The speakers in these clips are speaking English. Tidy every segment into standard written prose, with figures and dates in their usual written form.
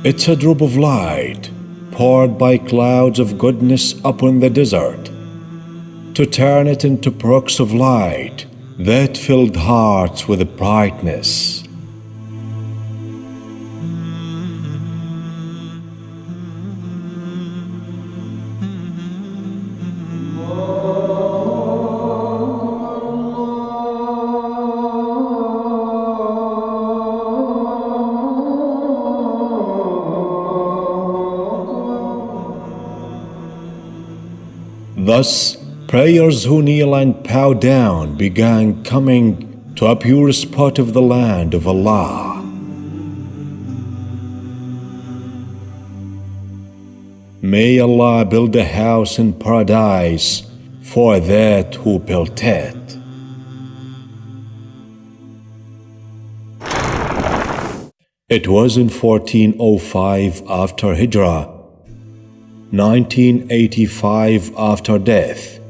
It's a drop of light poured by clouds of goodness upon the desert, to turn it into brooks of light that filled hearts with brightness. Thus, prayers who kneel and bow down began coming to a pure spot of the land of Allah. May Allah build a house in paradise for that who built it. It was in 1405 after Hijrah, 1985 after death,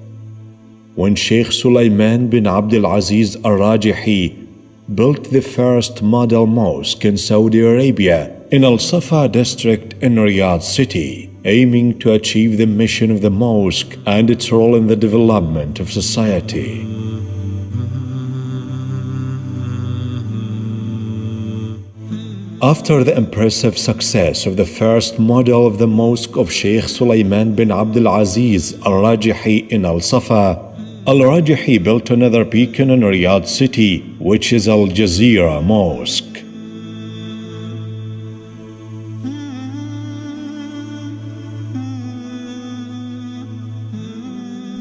when Sheikh Sulaiman bin Abdulaziz Alrajhi built the first model mosque in Saudi Arabia in Al-Safa district in Riyadh city, aiming to achieve the mission of the mosque and its role in the development of society. After the impressive success of the first model of the mosque of Sheikh Sulaiman bin Abdulaziz Alrajhi in Al-Safa, Al-Rajihi built another beacon in Riyadh city, which is Aljazirah Mosque.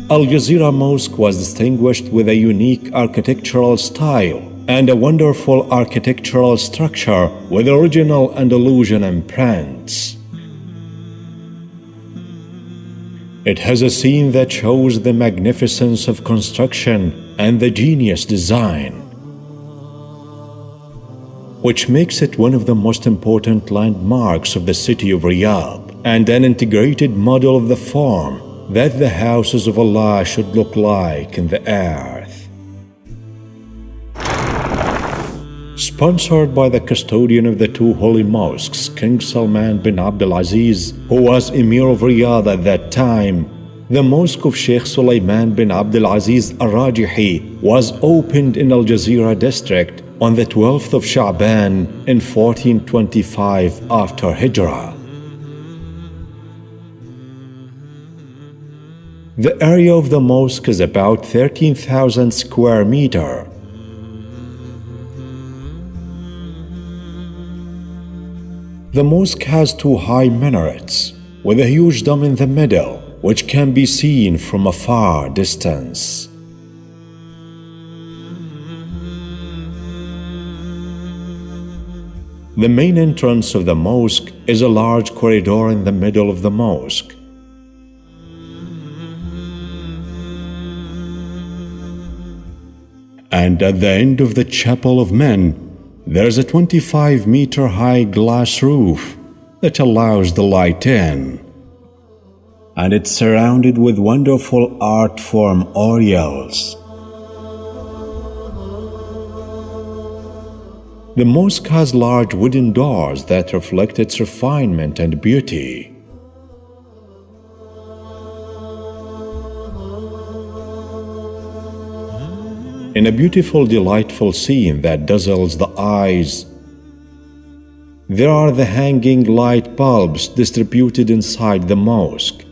Aljazirah Mosque was distinguished with a unique architectural style and a wonderful architectural structure with original Andalusian imprints. It has a scene that shows the magnificence of construction and the genius design, which makes it one of the most important landmarks of the city of Riyadh and an integrated model of the form that the houses of Allah should look like in the earth. Sponsored by the custodian of the two holy mosques, King Sulaiman bin Abdulaziz, who was Emir of Riyadh at that time, the mosque of Sheikh Sulaiman bin Abdulaziz Alrajhi was opened in Aljazirah district on the 12th of Sha'ban in 1425 after Hijrah. The area of the mosque is about 13,000 square meters. The mosque has two high minarets with a huge dome in the middle, which can be seen from a far distance. The main entrance of the mosque is a large corridor in the middle of the mosque. And at the end of the chapel of men, there's a 25-meter high glass roof that allows the light in. And it's surrounded with wonderful art form oriels. The mosque has large wooden doors that reflect its refinement and beauty. In a beautiful, delightful scene that dazzles the eyes, there are the hanging light bulbs distributed inside the mosque.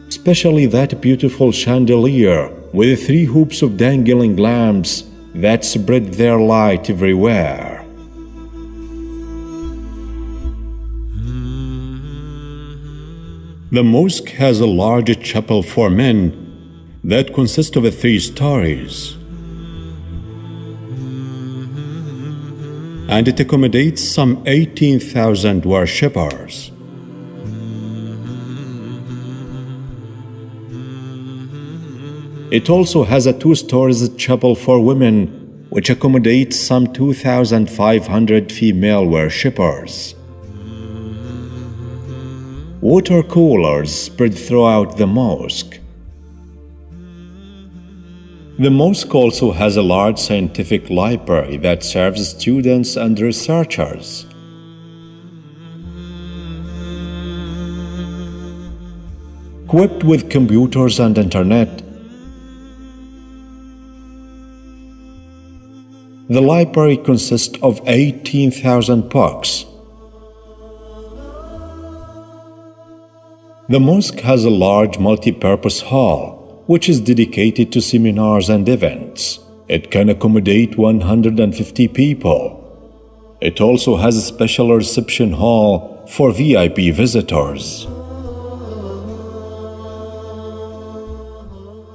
Especially that beautiful chandelier with 3 hoops of dangling lamps that spread their light everywhere. The mosque has a large chapel for men that consists of 3 stories, and it accommodates some 18,000 worshippers. It also has a 2-story chapel for women, which accommodates some 2,500 female worshippers. Water coolers spread throughout the mosque. The mosque also has a large scientific library that serves students and researchers. Equipped with computers and internet, the library consists of 18,000 books. The mosque has a large multi-purpose hall, which is dedicated to seminars and events. It can accommodate 150 people. It also has a special reception hall for VIP visitors.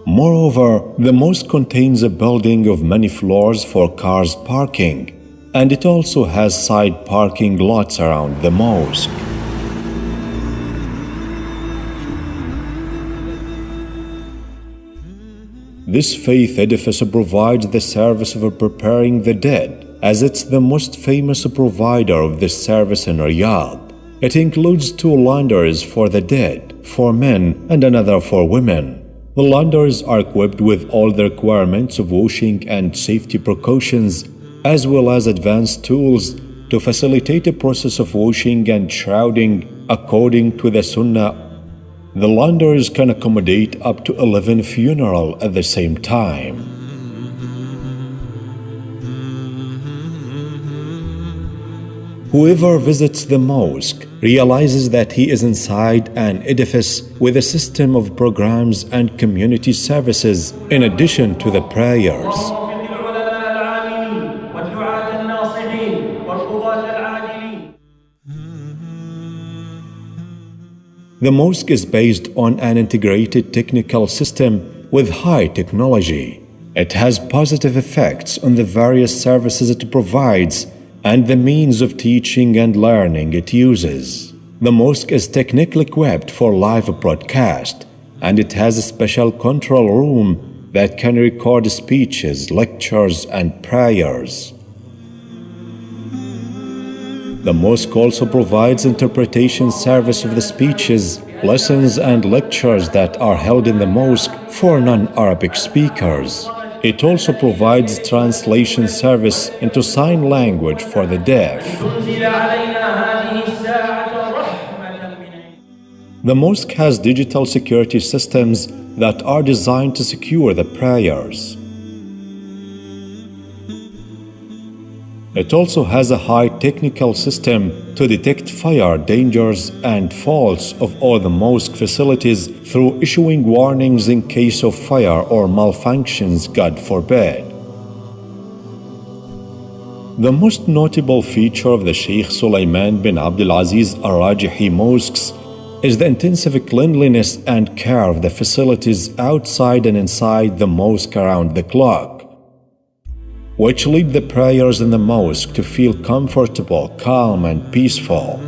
Moreover, the mosque contains a building of many floors for cars parking, and it also has side parking lots around the mosque. This faith edifice provides the service of preparing the dead, as it's the most famous provider of this service in Riyadh. It includes 2 laundries for the dead, for men and another for women. The laundries are equipped with all the requirements of washing and safety precautions, as well as advanced tools to facilitate the process of washing and shrouding according to the Sunnah. The laundries can accommodate up to 11 funerals at the same time. Whoever visits the mosque realizes that he is inside an edifice with a system of programs and community services in addition to the prayers. The mosque is based on an integrated technical system with high technology. It has positive effects on the various services it provides and the means of teaching and learning it uses. The mosque is technically equipped for live broadcast, and it has a special control room that can record speeches, lectures, and prayers. The mosque also provides interpretation service of the speeches, lessons, and lectures that are held in the mosque for non-Arabic speakers. It also provides translation service into sign language for the deaf. The mosque has digital security systems that are designed to secure the prayers. It also has a high technical system to detect fire dangers and faults of all the mosque facilities through issuing warnings in case of fire or malfunctions, God forbid. The most notable feature of the Sheikh Sulaiman bin Abdulaziz Alrajhi mosques is the intensive cleanliness and care of the facilities outside and inside the mosque around the clock, which lead the prayers in the mosque to feel comfortable, calm, and peaceful.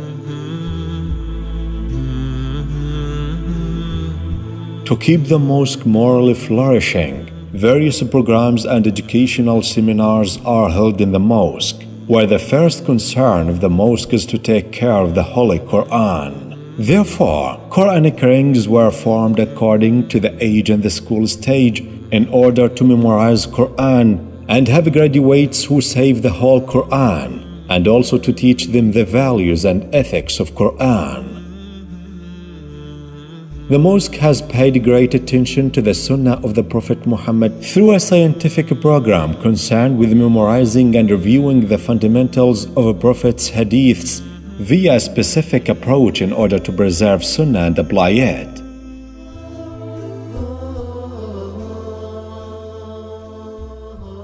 To keep the mosque morally flourishing, various programs and educational seminars are held in the mosque, where the first concern of the mosque is to take care of the Holy Quran. Therefore, Quranic rings were formed according to the age and the school stage in order to memorize Quran and have graduates who save the whole Quran, and also to teach them the values and ethics of Quran. The mosque has paid great attention to the Sunnah of the Prophet Muhammad through a scientific program concerned with memorizing and reviewing the fundamentals of a Prophet's hadiths via a specific approach in order to preserve Sunnah and apply it.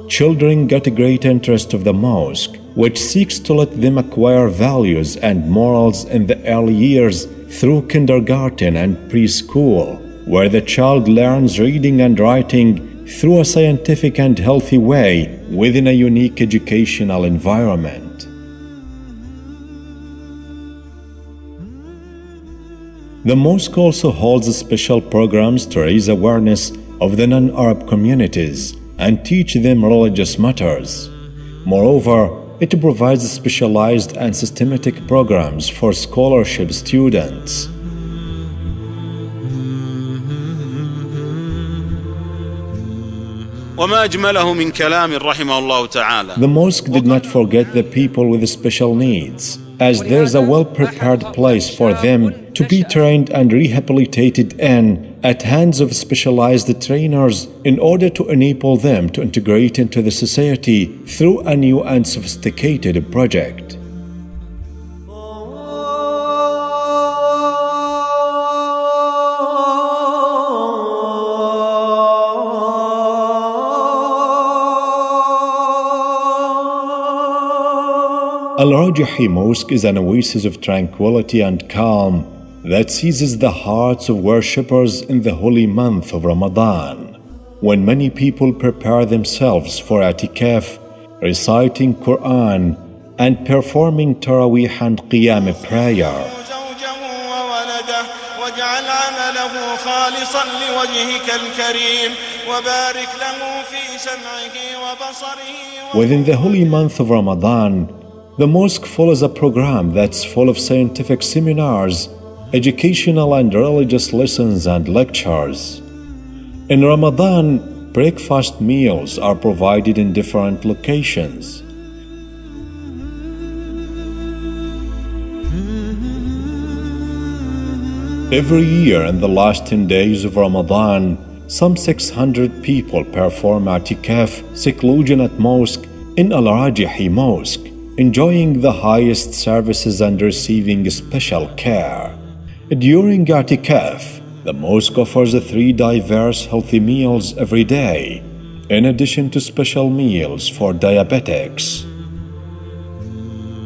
Children get a great interest of the mosque, which seeks to let them acquire values and morals in the early years through kindergarten and preschool, where the child learns reading and writing through a scientific and healthy way within a unique educational environment. The mosque also holds special programs to raise awareness of the non-Arab communities and teach them religious matters. Moreover, it provides specialized and systematic programs for scholarship students. وما أجمله من كلام رحمه الله تعالى. The mosque did not forget the people with special needs, as there's a well-prepared place for them to be trained and rehabilitated in at hands of specialized trainers in order to enable them to integrate into the society through a new and sophisticated project. Al-Rajahi Mosque is an oasis of tranquility and calm that seizes the hearts of worshippers in the holy month of Ramadan, when many people prepare themselves for i'tikaf, reciting Quran, and performing Taraweeh and Qiyam prayer. Within the holy month of Ramadan, the mosque follows a program that's full of scientific seminars, educational and religious lessons and lectures. In Ramadan, breakfast meals are provided in different locations. Every year in the last 10 days of Ramadan, some 600 people perform i'tikaf seclusion at mosque in Al-Rajahi Mosque, enjoying the highest services and receiving special care. During i'tikaf, the mosque offers 3 diverse healthy meals every day, in addition to special meals for diabetics.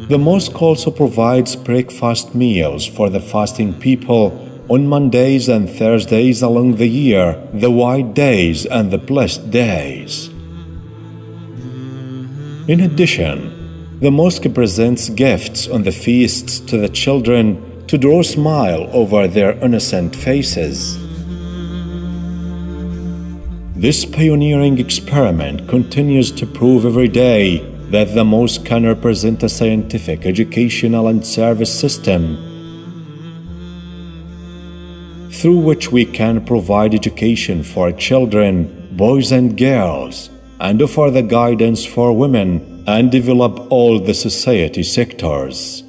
The mosque also provides breakfast meals for the fasting people on Mondays and Thursdays along the year, the white days and the blessed days. In addition, the mosque presents gifts on the feasts to the children to draw a smile over their innocent faces. This pioneering experiment continues to prove every day that the mosque can represent a scientific, educational, and service system through which we can provide education for children, boys and girls, and offer the guidance for women and develop all the society sectors.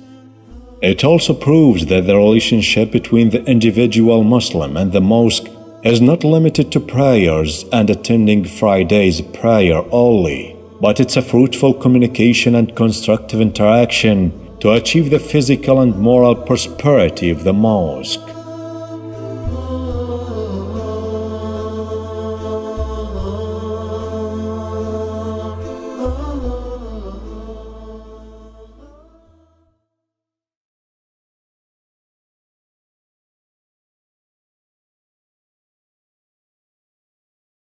It also proves that the relationship between the individual Muslim and the mosque is not limited to prayers and attending Friday's prayer only, but it's a fruitful communication and constructive interaction to achieve the physical and moral prosperity of the mosque.